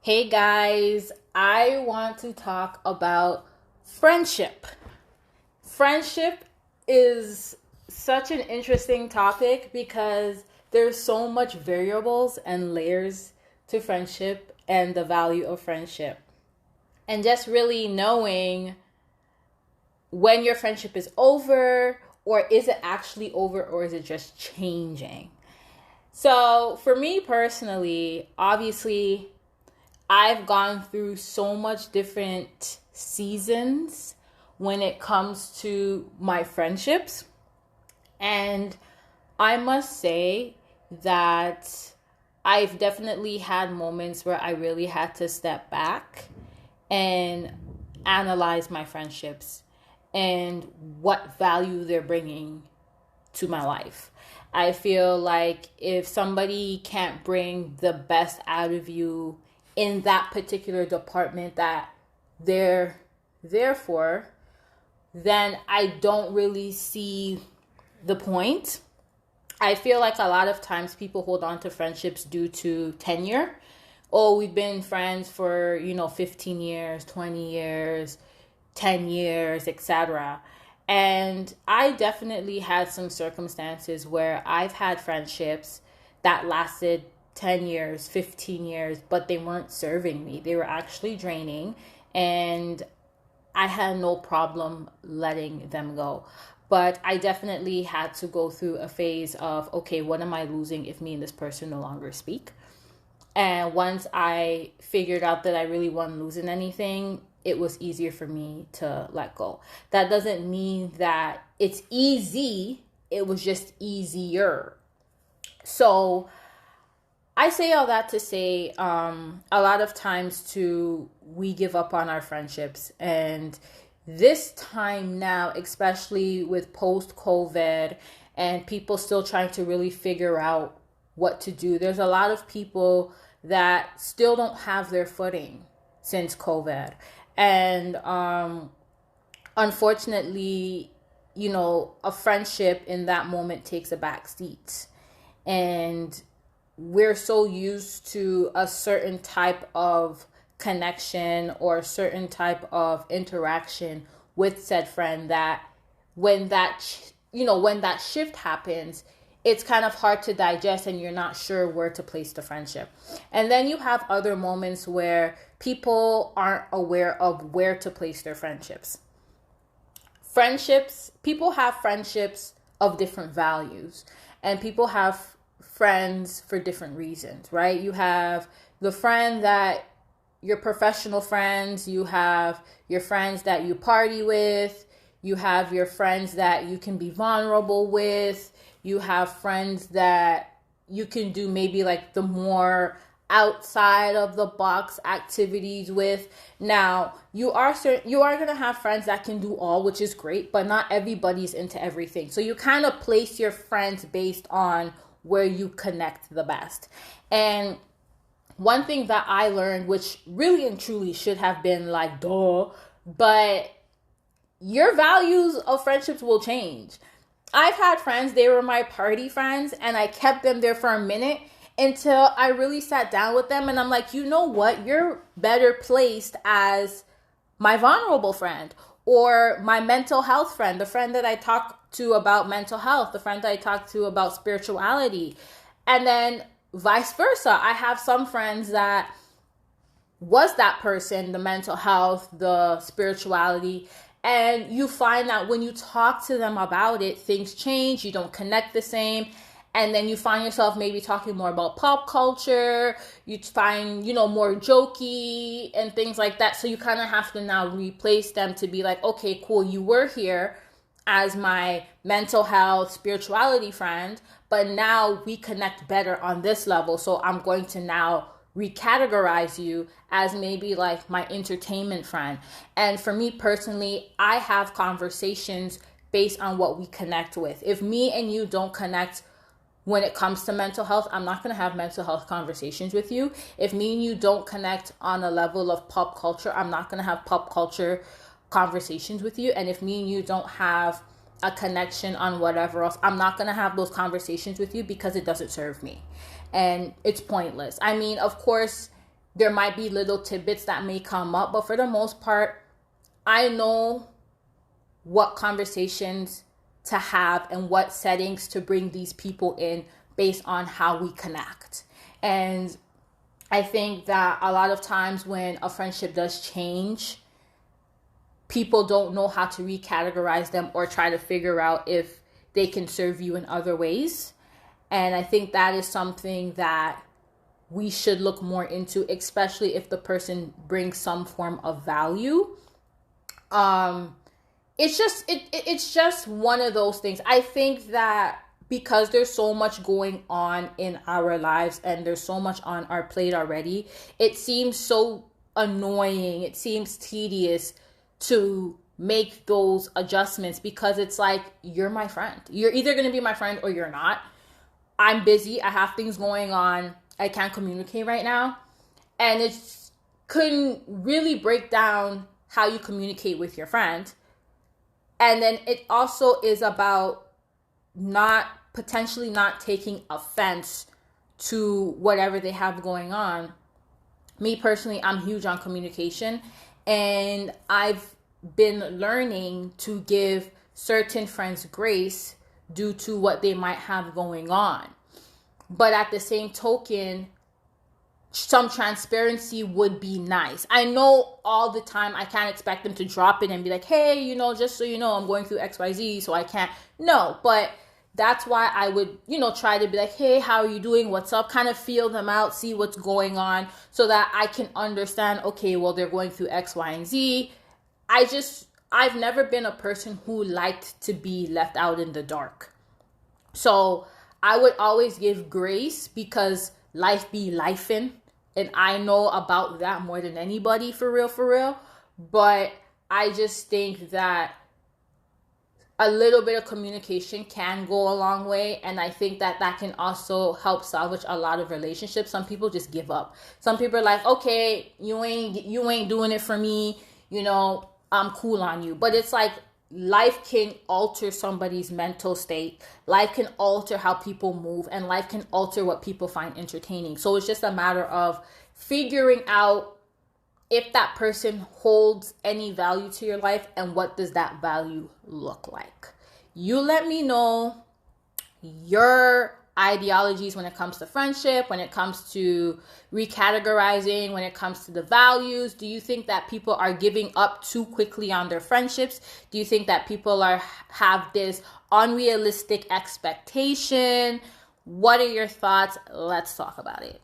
Hey guys, I want to talk about friendship. Friendship is such an interesting topic because there's so much variables and layers to friendship and the value of friendship. And just really knowing when your friendship is over, or is it actually over, or is it just changing? So, for me personally, obviously, I've gone through so much different seasons when it comes to my friendships. And I must say that I've definitely had moments where I really had to step back and analyze my friendships and what value they're bringing to my life. I feel like if somebody can't bring the best out of you in that particular department that they're there for, then I don't really see the point. I feel like a lot of times people hold on to friendships due to tenure. Oh, we've been friends for, 15 years, 20 years, 10 years, etc. And I definitely had some circumstances where I've had friendships that lasted 10 years, 15 years, but they weren't serving me. They were actually draining, and I had no problem letting them go. But I definitely had to go through a phase of, okay, what am I losing if me and this person no longer speak? And once I figured out that I really wasn't losing anything, it was easier for me to let go. That doesn't mean that it's easy, it was just easier. So I say all that to say, a lot of times too, we give up on our friendships. And this time now, especially with post COVID and people still trying to really figure out what to do, there's a lot of people that still don't have their footing since COVID. And unfortunately, a friendship in that moment takes a back seat. And we're so used to a certain type of connection or a certain type of interaction with said friend that when that shift happens, it's kind of hard to digest and you're not sure where to place the friendship. And then you have other moments where people aren't aware of where to place their friendships. People have friendships of different values, and people have friends for different reasons, right? You have the friend that your professional friends, you have your friends that you party with, you have your friends that you can be vulnerable with, you have friends that you can do maybe like the more outside of the box activities with. Now, you are going to have friends that can do all, which is great, but not everybody's into everything. So you kind of place your friends based on where you connect the best. And one thing that I learned, which really and truly should have been like, duh, but your values of friendships will change. I've had friends, they were my party friends, and I kept them there for a minute until I really sat down with them and I'm like, you know what? You're better placed as my vulnerable friend or my mental health friend, the friend that I talk to about mental health, the friend that I talk to about spirituality. And then vice versa. I have some friends that was that person, the mental health, the spirituality. And you find that when you talk to them about it, things change, you don't connect the same. And then you find yourself maybe talking more about pop culture. You find, more jokey and things like that. So you kind of have to now replace them to be like, okay, cool, you were here as my mental health, spirituality friend, but now we connect better on this level. So I'm going to now recategorize you as maybe like my entertainment friend. And for me personally, I have conversations based on what we connect with. If me and you don't connect when it comes to mental health, I'm not going to have mental health conversations with you. If me and you don't connect on a level of pop culture, I'm not going to have pop culture conversations with you. And if me and you don't have a connection on whatever else, I'm not going to have those conversations with you because it doesn't serve me and it's pointless. I mean, of course, there might be little tidbits that may come up, but for the most part, I know what conversations to have and what settings to bring these people in based on how we connect. And I think that a lot of times when a friendship does change, people don't know how to recategorize them or try to figure out if they can serve you in other ways. And I think that is something that we should look more into, especially if the person brings some form of value. It's just one of those things. I think that because there's so much going on in our lives and there's so much on our plate already, it seems so annoying, it seems tedious to make those adjustments, because it's like, you're my friend. You're either going to be my friend or you're not. I'm busy. I have things going on. I can't communicate right now. And it couldn't really break down how you communicate with your friend. And then it also is about potentially not taking offense to whatever they have going on. Me personally, I'm huge on communication, and I've been learning to give certain friends grace due to what they might have going on. But at the same token, some transparency would be nice. I know all the time I can't expect them to drop it and be like, hey, just so you know, I'm going through XYZ, so I can't. No, but that's why I would, try to be like, hey, how are you doing? What's up? Kind of feel them out, see what's going on, so that I can understand, okay, well, they're going through X, Y, and Z. I've never been a person who liked to be left out in the dark. So I would always give grace, because life be lifing. And I know about that more than anybody, for real. But I just think that a little bit of communication can go a long way. And I think that can also help salvage a lot of relationships. Some people just give up. Some people are like, okay, you ain't doing it for me. I'm cool on you. But it's like, life can alter somebody's mental state. Life can alter how people move, and life can alter what people find entertaining. So it's just a matter of figuring out if that person holds any value to your life, and what does that value look like. You let me know your ideologies when it comes to friendship, when it comes to recategorizing, when it comes to the values. Do you think that people are giving up too quickly on their friendships? Do you think that people have this unrealistic expectation? What are your thoughts? Let's talk about it.